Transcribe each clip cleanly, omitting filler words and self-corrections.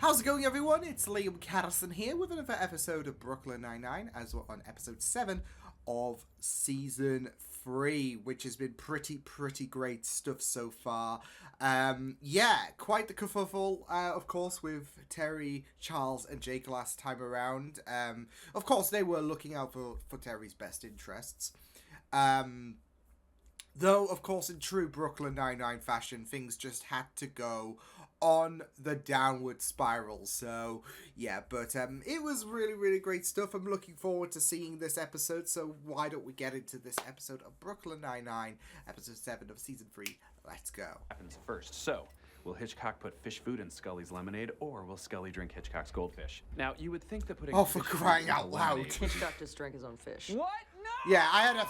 How's it going, everyone? It's Liam Carson here with another episode of Brooklyn Nine-Nine, as we're on episode 7 of season 3, which has been pretty great stuff so far. Yeah, quite the kerfuffle, of course, with Terry, Charles, and Jake last time around. Of course, they were looking out for Terry's best interests. Though, of course, in true Brooklyn Nine-Nine fashion, things just had to go on the downward spiral. So, yeah, but it was really great stuff. I'm looking forward to seeing this episode, so why don't we get into this episode of Brooklyn Nine-Nine, episode 7 of season 3. Let's go. Happens first. So, will Hitchcock put fish food in Scully's lemonade, or will Scully drink Hitchcock's goldfish? Now, you would think that putting for crying out loud. Hitchcock just drank his own fish. What? No! Yeah, I had a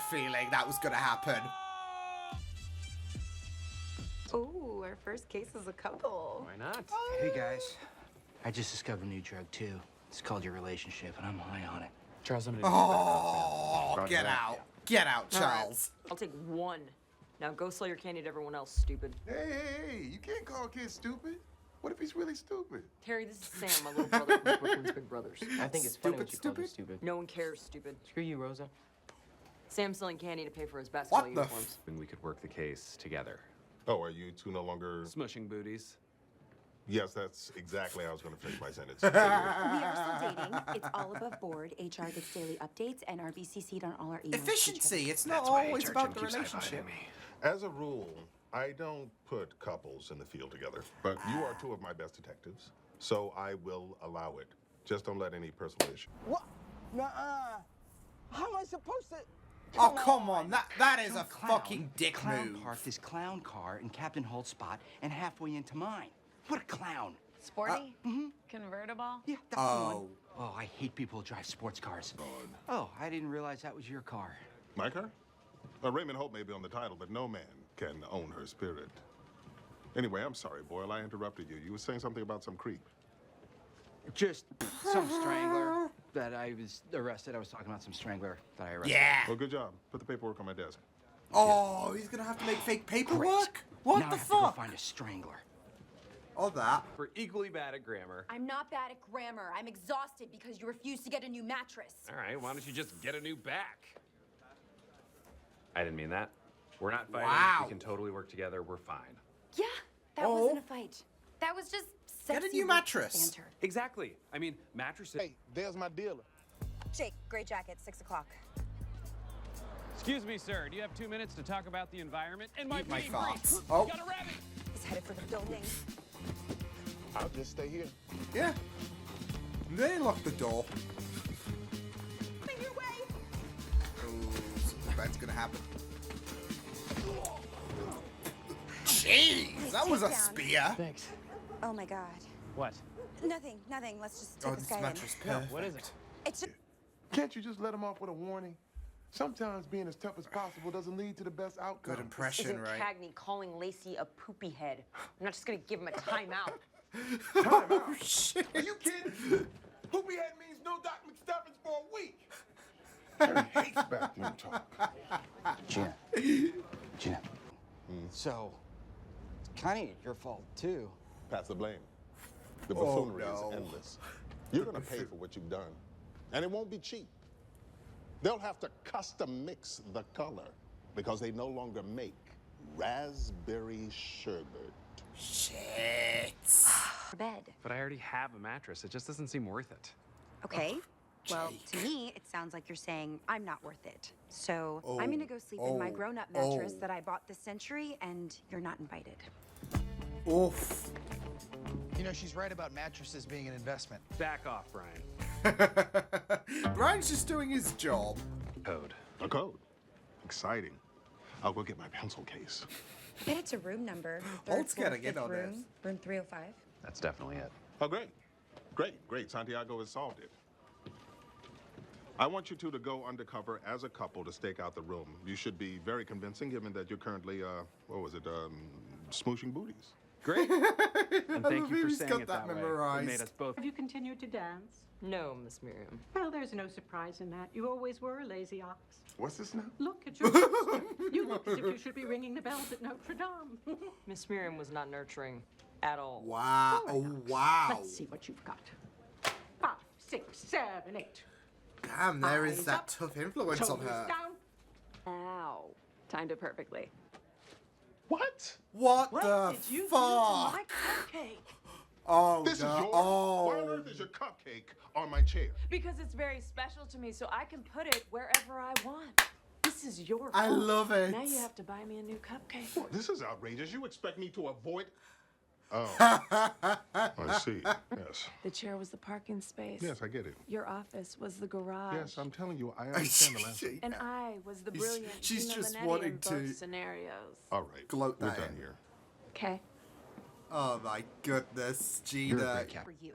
feeling that was gonna happen. Oh, our first case is a couple. Why not? Hey guys, I just discovered a new drug too. It's called your relationship, and I'm high on it. Charles, I'm Oh, get out. Get out, Charles. I'll take one. Now go sell your candy to everyone else, stupid. Hey, you can't call a kid stupid. What if he's really stupid? Terry, this is Sam, my little brother from Brooklyn's Big Brothers. I think it's funny when she called you stupid. No one cares, stupid. Screw you, Rosa. Sam's selling candy to pay for his basketball What the uniforms. And we could work the case together. Oh, are you two no longer... Smushing booties. Yes, that's exactly how I was going to finish my sentence. We are still dating. It's all above board. HR gets daily updates, and are BCC'd on all our emails. Efficiency. It's not always about the relationship. As a rule, I don't put couples in the field together, but you are two of my best detectives, so I will allow it. Just don't let any personal issue. What? Nuh-uh. How am I supposed to... Oh, come on. That is a Some clown- fucking dick clown move. parked his clown car in Captain Holt's spot and halfway into mine. What a clown. Sporty? Convertible? Yeah, that's the one. Oh. Oh, I hate people who drive sports cars. Oh, I didn't realize that was your car. My car? Raymond Hope may be on the title, but no man can own her spirit. Anyway, I'm sorry, Boyle. I interrupted you. You were saying something about some creep. Just some strangler that I was arrested. I was talking about some strangler that I arrested. Yeah. Well, good job. Put the paperwork on my desk. Oh, he's gonna have to make fake paperwork? Great. What now the I have to go fuck? find a strangler. Oh, that. We're equally bad at grammar. I'm not bad at grammar. I'm exhausted because you refuse to get a new mattress. All right, why don't you just get a new back? I didn't mean that. We're not fighting. Wow. We can totally work together. We're fine. Yeah, that Oh. wasn't a fight. That was just Get a sexy new work mattress. banter. Exactly. I mean, mattresses. Hey, there's my dealer. Jake, gray jacket, 6 o'clock. Excuse me, sir. Do you have 2 minutes to talk about the environment and my Eat my meat thoughts. grease? Oh. Got a rabbit. He's headed for the building. I'll just stay here. Yeah. They locked the door. In your way! Oh, something bad's gonna happen. Jeez, that was a Take down. spear. Thanks. Oh my god. What? Nothing. Let's just take Oh, this this guy mattress in. perfect. What is it? It's just... Can't you just let him off with a warning? Sometimes being as tough as possible doesn't lead to the best outcome. Good impression, Isn't right? Cagney calling Lacey a poopy head? I'm not just gonna give him a timeout. Oh, shit. Are you kidding? Poopy head means no Doc McStuffins for a week. Harry hates bathroom talk. Gina. So, it's kind of your fault, too. Pass the blame. The Oh, buffoonery no. is endless. You're gonna pay for what you've done. And it won't be cheap. They'll have to custom mix the color because they no longer make raspberry sherbet. Shit. for bed. But I already have a mattress. It just doesn't seem worth it. Okay. Well, to Jake. me, it sounds like you're saying I'm not worth it. So Oh, I'm gonna go sleep in my oh, grown-up mattress oh. that I bought this century, and you're not invited. Oof. You know, she's right about mattresses being an investment. Back off, Brian. Brian's just doing his job. Code. A code. Exciting. I'll go get my pencil case. I bet it's a room number. Holt's Third gotta floor, get fifth on room, this. room 305. That's definitely it. Oh, great. Great. Santiago has solved it. I want you two to go undercover as a couple to stake out the room. You should be very convincing given that you're currently, smooshing booties. Great. And thank you for He's saying got it that that way. memorized. It made us both. Have you continued to dance? No, Miss Miriam. Well, there's no surprise in that. You always were a lazy ox. What's this now? Look at your posture. You look as if you should be ringing the bells at Notre Dame. Miss Miriam was not nurturing. at all. Wow. Oh, wow. Let's see what you've got. 5, 6, 7, 8. Damn, there is Eyes that up, tough influence on shoulders her. down. Ow. Timed it perfectly. What? What What the did you do to fuck? my cupcake? Oh, This no. is yours? Oh. Why on earth is your cupcake on my chair? Because it's very special to me, so I can put it wherever I want. This is your fault. I love it. Now you have to buy me a new cupcake. This is outrageous. You expect me to avoid... Oh, I see. Yes. The chair was the parking space. Yes, I get it. Your office was the garage. Yes, I'm telling you, I understand the lesson. And I was the He's- brilliant she's Gina just Linetti wanting in both to scenarios. All right, gloat we're that done in. here. Okay. Oh my goodness, You're a Gina. great captain. For you.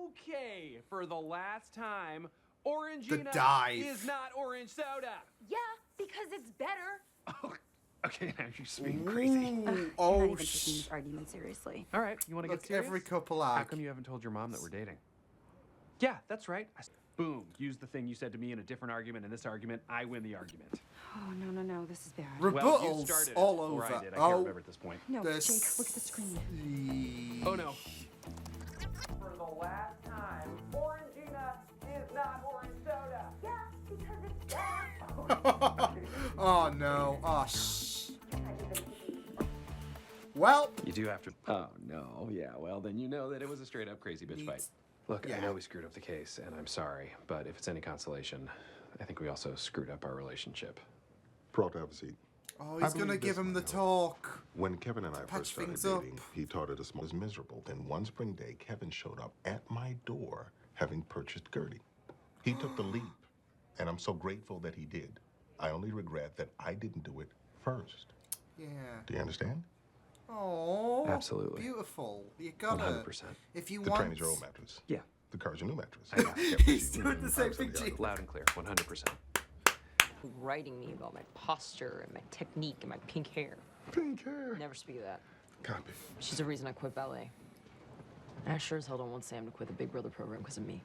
Okay, for the last time, Orangina dive. is not orange soda. Yeah, because it's better. Okay, now you're just being crazy. Ooh, Not oh, even taking this argument seriously. All right, you want to get look, serious? every couple How act. come you haven't told your mom that we're dating? Yeah, that's right. Boom. Use the thing you said to me in a different argument. In this argument, I win the argument. Oh, no, this is bad. Well, you Rebuttals started it, all or over. I did. I Oh, can't remember at this point. No, this- Jake, look at the screen. Oh no. For the last time, Orangina is not orange soda. Yeah, because it's better. Oh no. Oh shh. Well, You do have to. Oh no. Yeah. Well, then you know that it was a straight up crazy bitch fight. Look, Yeah. I know we screwed up the case, and I'm sorry. But if it's any consolation, I think we also screwed up our relationship. Pro, have a seat. oh, I he's gonna believe give this, him the my lord. talk. When Kevin and I Patch first started things up. dating, he taught her this was miserable. Then one spring day, Kevin showed up at my door having purchased Gertie. He took the leap, and I'm so grateful that he did. I only regret that I didn't do it first. Yeah. Do you understand? Oh. Absolutely. Beautiful. You gotta. 100%. If you The want. train is your old mattress. Yeah. The car's your new mattress. I know. He's doing the same thing, Gene. Loud and clear. 100%. Writing me about my posture and my technique and my pink hair. Pink hair. Never speak of that. Copy. She's the reason I quit ballet. And I sure as hell don't want Sam to quit the Big Brother program because of me.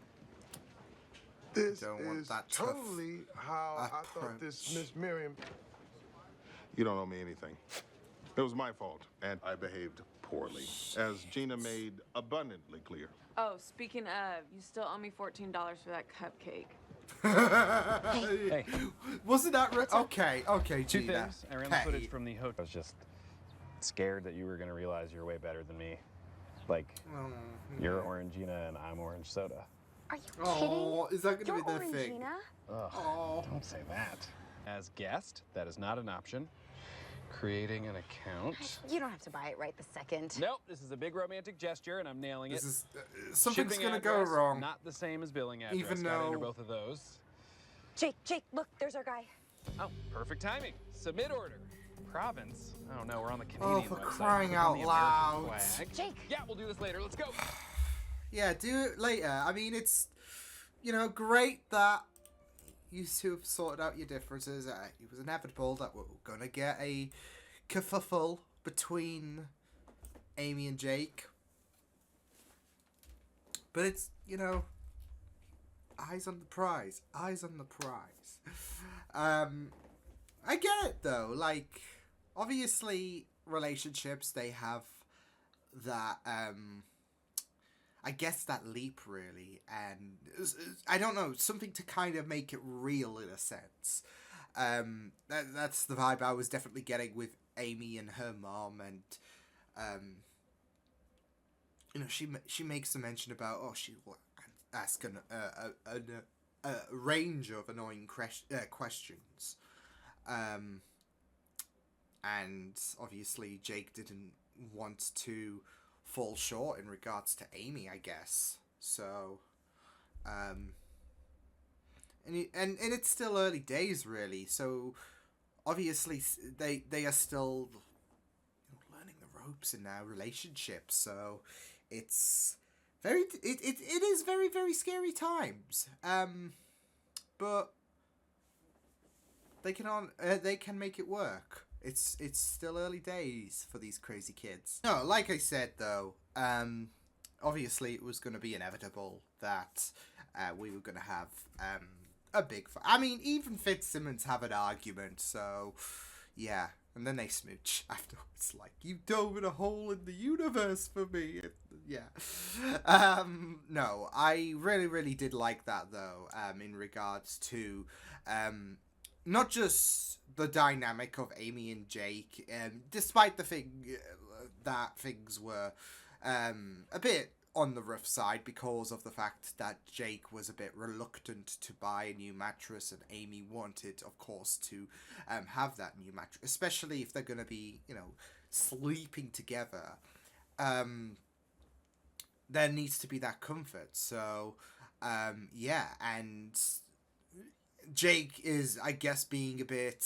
This Don't want is that tough totally how I thought this approach. Miss Miriam. You don't owe me anything. It was my fault, and I behaved poorly, as Gina made abundantly clear. Oh, speaking of, you still owe me $14 for that cupcake. Hey, Wasn't that okay? Okay, Two Gina. things. I ran the Hey. footage from the hotel. I was just scared that you were going to realize you're way better than me. Like, you're Orangina and I'm orange soda. Are you Oh, is that kidding? gonna You're be their thing? Orangina? Ugh, Oh. don't say that. As guest, that is not an option. Creating an account. You don't have to buy it right this second. Nope, this is a big romantic gesture and I'm nailing it. This is something's Shipping gonna go address, wrong. Not the same as billing address. Even Gotta enter though- both of those. Jake, look, there's our guy. Oh, perfect timing. Submit order. Province? Oh no, we're on the Oh, Canadian for website. crying Click on the out American loud. flag. Jake. Yeah, we'll do this later. Let's go. Yeah, do it later. I mean, it's great that you two have sorted out your differences. It was inevitable that we're gonna get a kerfuffle between Amy and Jake. But it's eyes on the prize. Eyes on the prize. I get it though. Like, obviously, relationships, they have that. I guess that leap really, and I don't know, something to kind of make it real in a sense. That's the vibe I was definitely getting with Amy and her mom, and she makes a mention about she will ask a range of annoying questions, and obviously Jake didn't want to fall short in regards to Amy, I guess. So, and it's still early days, really. So, obviously, they are still learning the ropes in their relationship. So, it's it is very, very scary times. But they can make it work. It's still early days for these crazy kids. No, like I said though, obviously it was going to be inevitable that we were going to have a big fight. I mean, even Fitzsimmons have an argument, so yeah, And then they smooch afterwards, like, you dove in a hole in the universe for me. Yeah. No, I really, really did like that, though, in regards to not just the dynamic of Amy and Jake, despite the thing that things were a bit on the rough side because of the fact that Jake was a bit reluctant to buy a new mattress, and Amy wanted, of course, to have that new mattress, especially if they're going to be, sleeping together. There needs to be that comfort. So, yeah, and Jake is, I guess, being a bit,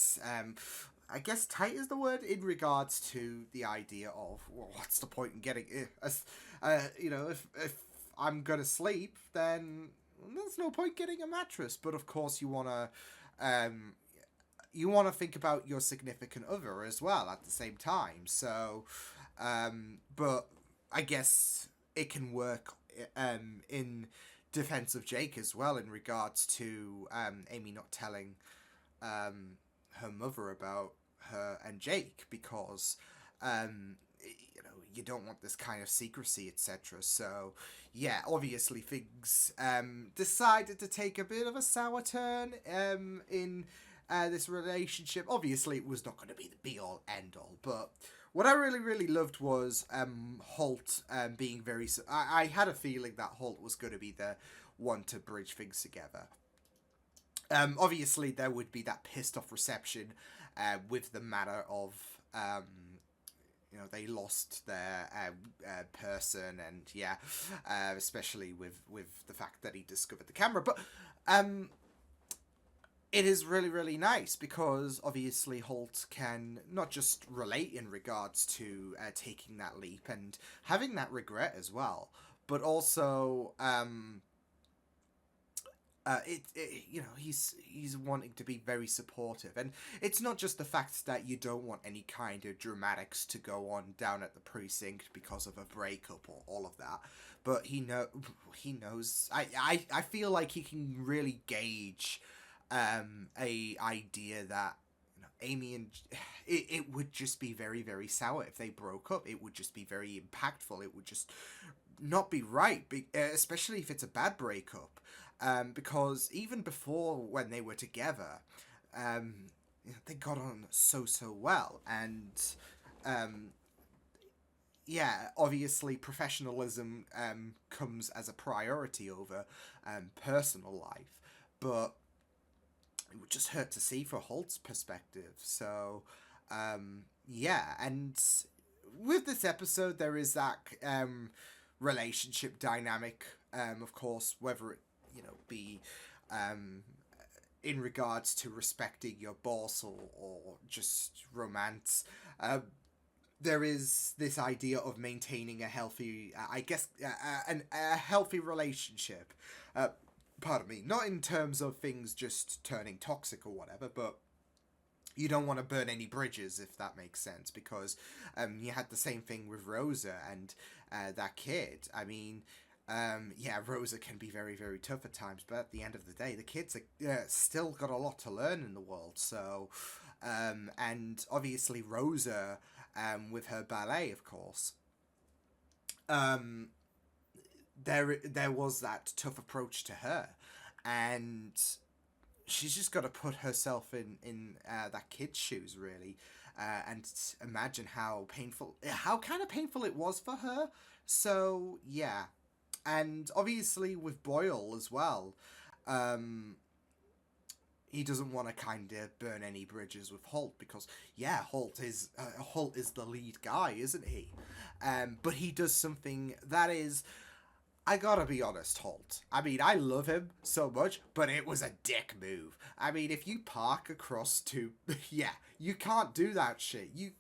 I guess tight is the word, in regards to the idea of, well, what's the point in getting, if I'm gonna sleep, then there's no point getting a mattress. But of course, you wanna think about your significant other as well at the same time. So, but I guess it can work in defense of Jake as well, in regards to Amy not telling her mother about her and Jake, because you don't want this kind of secrecy, etc. So yeah, obviously things decided to take a bit of a sour turn in this relationship. Obviously it was not going to be the be all end all, but what I really, really loved was Holt being very... I had a feeling that Holt was going to be the one to bridge things together. Obviously, there would be that pissed off reception with the matter of, they lost their person, and yeah, especially with the fact that he discovered the camera. But it is really, really nice because obviously Holt can not just relate in regards to taking that leap and having that regret as well, but also he's wanting to be very supportive. And it's not just the fact that you don't want any kind of dramatics to go on down at the precinct because of a breakup or all of that, but he knows. I feel like he can really gauge a idea that Amy and it would just be very, very sour if they broke up. It would just be very impactful. It would just not be right, especially if it's a bad breakup. Because even before, when they were together, they got on so well, and yeah, obviously professionalism comes as a priority over personal life, but it would just hurt to see for Holt's perspective. So yeah, and with this episode there is that relationship dynamic, of course, whether it be in regards to respecting your boss or just romance. There is this idea of maintaining a healthy, a healthy relationship. Pardon me, not in terms of things just turning toxic or whatever, but you don't want to burn any bridges, if that makes sense, because you had the same thing with Rosa and that kid. I mean, yeah, Rosa can be very, very tough at times, but at the end of the day, the kids are still got a lot to learn in the world. So, and obviously Rosa, with her ballet, of course, there was that tough approach to her, and she's just got to put herself in that kid's shoes, really, and imagine how kind of painful it was for her. So yeah. And obviously with Boyle as well, he doesn't want to kind of burn any bridges with Holt, because yeah, Holt is the lead guy, isn't he? But he does something that is, I gotta be honest, Holt. I mean, I love him so much, but it was a dick move. I mean, if you park across to, yeah, you can't do that shit. You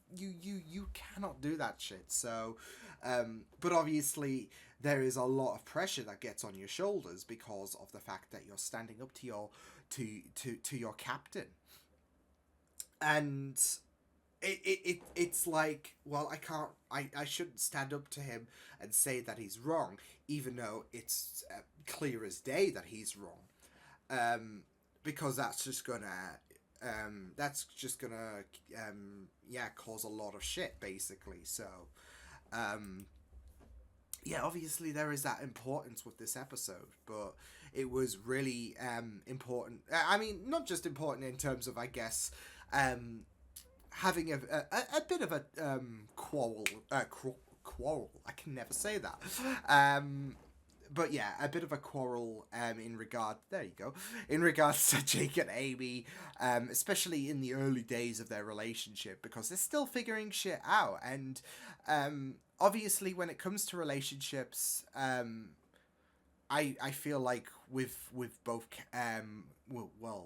cannot do that shit. So, but obviously there is a lot of pressure that gets on your shoulders because of the fact that you're standing up to your captain, and it's like, well, I shouldn't stand up to him and say that he's wrong, even though it's clear as day that he's wrong, because that's just gonna that's just gonna cause a lot of shit, basically. So obviously there is that importance with this episode, but it was really important. I mean, not just important in terms of, I guess, having a bit of a quarrel. I can never say that. But yeah, a bit of a quarrel in regards to Jake and Amy, especially in the early days of their relationship, because they're still figuring shit out. And obviously when it comes to relationships, I feel like with both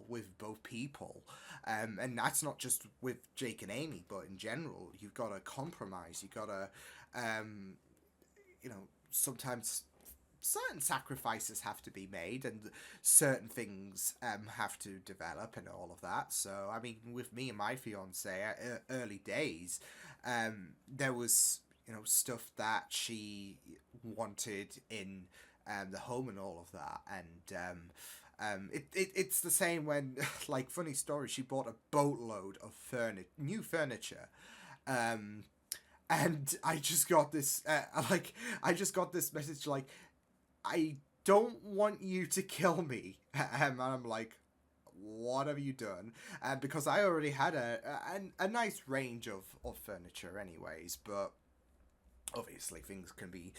with both people, and that's not just with Jake and Amy, but in general, you've got to compromise. You've got to sometimes certain sacrifices have to be made, and certain things have to develop and all of that. So I mean, with me and my fiance, early days, there was stuff that she wanted in the home and all of that, and it's the same when, like, funny story, she bought a boatload of new furniture, and I just got this message like, I don't want you to kill me. And I'm like, what have you done? Because I already had a nice range of furniture anyways, but obviously things can be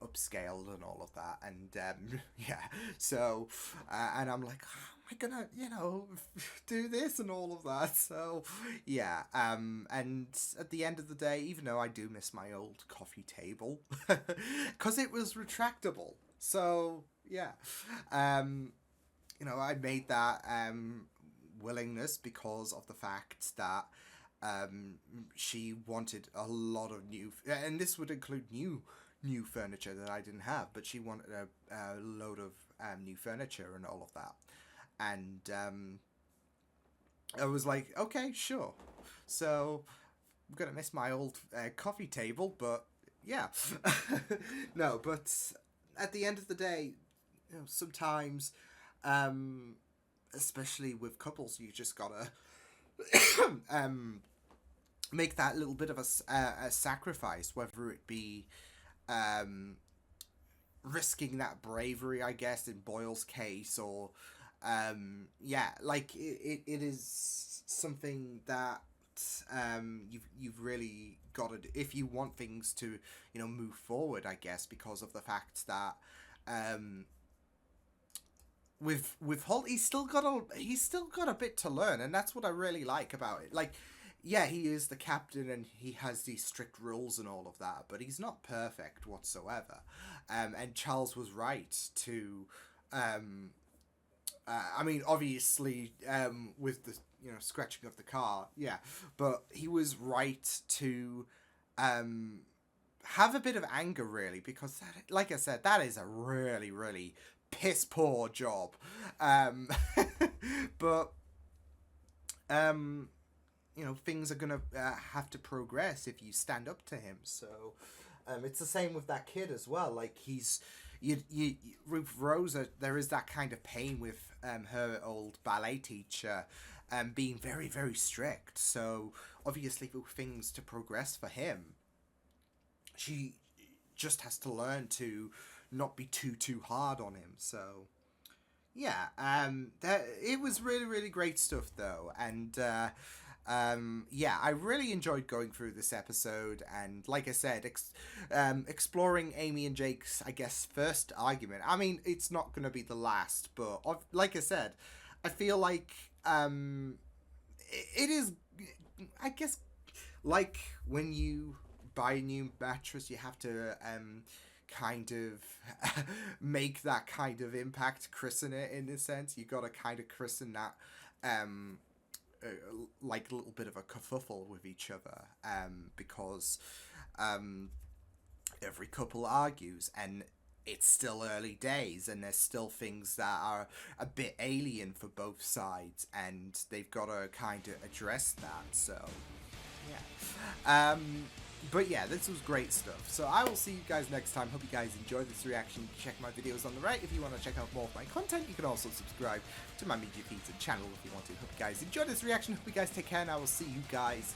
upscaled and all of that, and so and I'm like, how am I gonna do this and all of that? So and at the end of the day, even though I do miss my old coffee table because it was retractable, so I made that willingness because of the fact that she wanted a lot of new, and this would include new furniture that I didn't have, but she wanted a load of new furniture and all of that, and I was like, okay, sure. So I'm gonna miss my old coffee table, but yeah. No, but at the end of the day, sometimes, especially with couples, you just gotta make that little bit of a sacrifice, whether it be risking that bravery, I guess, in Boyle's case, or like it is something that you've really got to do if you want things to move forward, I guess, because of the fact that with Holt, he's still got a bit to learn, and that's what I really like about it. Like, yeah, he is the captain and he has these strict rules and all of that, but he's not perfect whatsoever. And Charles was right to, I mean, obviously, with the scratching of the car, yeah, but he was right to have a bit of anger, really, because that, like I said, that is a really, really piss poor job. But things are gonna have to progress if you stand up to him. So it's the same with that kid as well. Like, he's with Rosa, there is that kind of pain with her old ballet teacher being very, very strict. So obviously, for things to progress for him, she just has to learn to not be too hard on him. So yeah, it was really, really great stuff though, and I really enjoyed going through this episode, and like I said, exploring Amy and Jake's, I guess, first argument. I mean, it's not going to be the last, but like I said, I feel like it is, I guess, like when you buy a new mattress, you have to kind of make that kind of impact, christen it in a sense. You got to kind of christen that like a little bit of a kerfuffle with each other, because every couple argues, and it's still early days, and there's still things that are a bit alien for both sides, and they've got to kind of address that. So But yeah, this was great stuff. So I will see you guys next time. Hope you guys enjoyed this reaction. Check my videos on the right if you want to check out more of my content. You can also subscribe to my media feeds and channel if you want to. Hope you guys enjoyed this reaction. Hope you guys take care, and I will see you guys